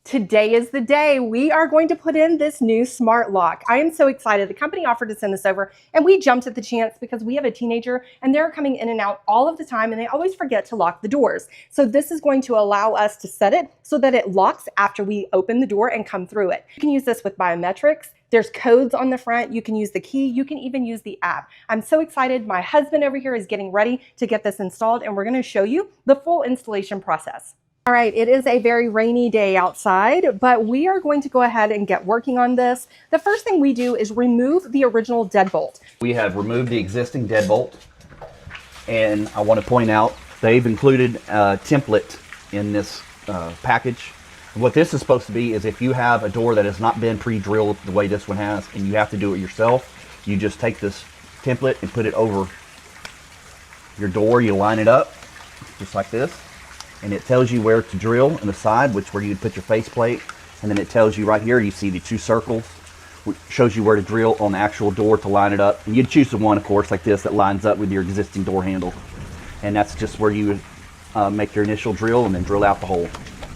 Today is the day we are going to put in this new smart lock. I am so excited. The company offered to send this over and we jumped at the chance because we have a teenager and they're coming in and out all of the time and they always forget to lock the doors. So this is going to allow us to set it so that it locks after we open the door and come through it. You can use this with biometrics. There's codes on the front. You can use the key. You can even use the app. I'm so excited. My husband over here is getting ready to get this installed and we're going to show you the full installation process. All right, it is a very rainy day outside, but we are going to go ahead and get working on this. The first thing we do is remove the original deadbolt. We have removed the existing deadbolt, and I want to point out they've included a template in this package. What this is supposed to be is if you have a door that has not been pre-drilled the way this one has, and you have to do it yourself, you just take this template and put it over your door. You line it up just like this. And it tells you where to drill on the side, which where you'd put your faceplate. And then it tells you right here, you see the two circles, which shows you where to drill on the actual door to line it up. And you'd choose the one, of course, like this, that lines up with your existing door handle. And that's just where you would make your initial drill and then drill out the hole.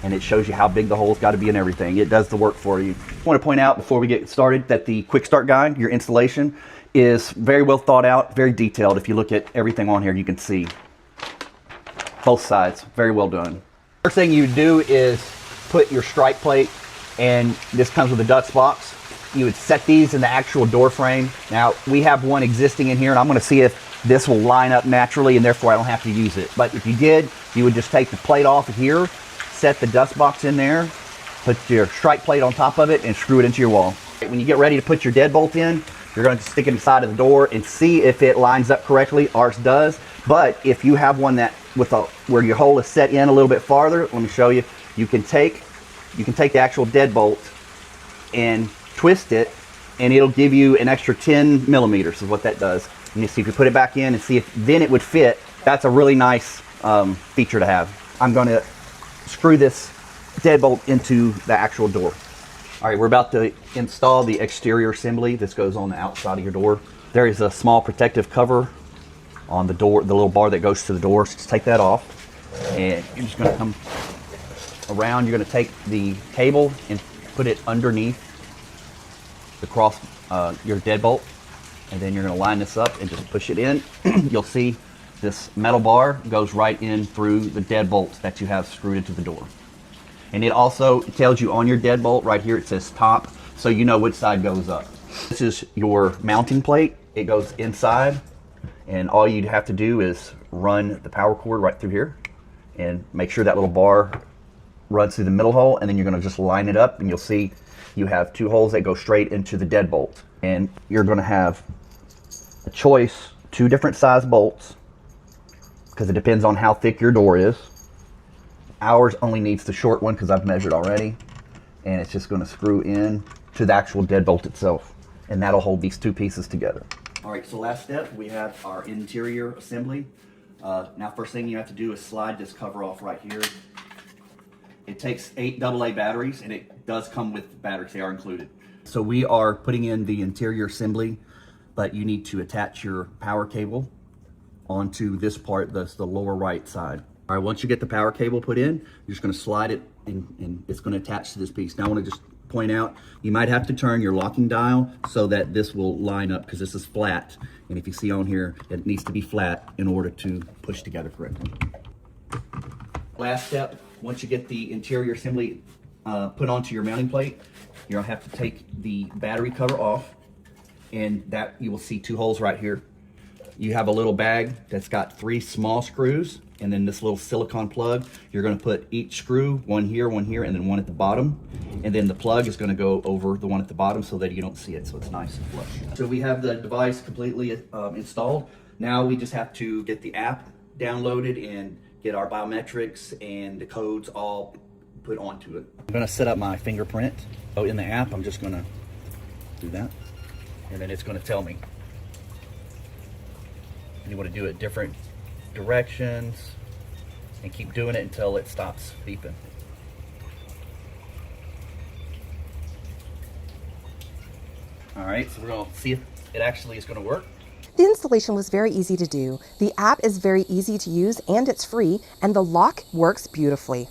And it shows you how big the hole's got to be and everything. It does the work for you. I want to point out before we get started that the quick start guide, your installation, is very well thought out, very detailed. If you look at everything on here, you can see both sides, very well done. First thing you do is put your strike plate, and this comes with a Dutch box. You would set these in the actual door frame. Now we have one existing in here, and I'm going to see if this will line up naturally, and therefore I don't have to use it. But if you did, you would just take the plate off of here, set the dust box in there, put your strike plate on top of it, and screw it into your wall. When you get ready to put your deadbolt in, you're going to stick it inside of the door and see if it lines up correctly. Ours does. But if you have one that where your hole is set in a little bit farther, let me show you. You can take the actual deadbolt and twist it, and it'll give you an extra 10 millimeters is what that does. And you see if you put it back in and see if then it would fit. That's a really nice feature to have. I'm going to screw this deadbolt into the actual door. All right, we're about to install the exterior assembly. This goes on the outside of your door. There is a small protective cover on the door, the little bar that goes to the door. So just take that off, and you're just going to come around. You're going to take the cable and put it underneath the cross your deadbolt, and then you're going to line this up and just push it in. You'll see this metal bar goes right in through the deadbolt that you have screwed into the door. And it also tells you on your deadbolt right here, it says top, so you know which side goes up. This is your mounting plate. It goes inside, and all you'd have to do is run the power cord right through here and make sure that little bar runs through the middle hole, and then you're going to just line it up, and you'll see you have two holes that go straight into the deadbolt. And you're going to have a choice, two different size bolts, because it depends on how thick your door is. Ours only needs the short one because I've measured already, and it's just going to screw in to the actual deadbolt itself, and that'll hold these two pieces together. All right, so last step, we have our interior assembly. Now first thing you have to do is slide this cover off right here. It takes 8 AA batteries, and it does come with batteries, they are included. So we are putting in the interior assembly, but you need to attach your power cable onto this part, that's the lower right side. All right, once you get the power cable put in, you're just going to slide it and it's going to attach to this piece. Now I want to just point out, you might have to turn your locking dial so that this will line up, because this is flat. And if you see on here, it needs to be flat in order to push together correctly. Last step, once you get the interior assembly put onto your mounting plate, you're going to have to take the battery cover off, and that you will see 2 holes right here. You have a little bag that's got 3 small screws, and then this little silicone plug. You're going to put each screw, one here, and then one at the bottom. And then the plug is going to go over the one at the bottom so that you don't see it, so it's nice and flush. So we have the device completely installed. Now we just have to get the app downloaded and get our biometrics and the codes all put onto it. I'm going to set up my fingerprint. Oh, in the app, I'm just going to do that. And then it's going to tell me. You want to do it different directions and keep doing it until it stops beeping. All right, so we're going to see if it actually is going to work. The installation was very easy to do. The app is very easy to use and it's free, and the lock works beautifully.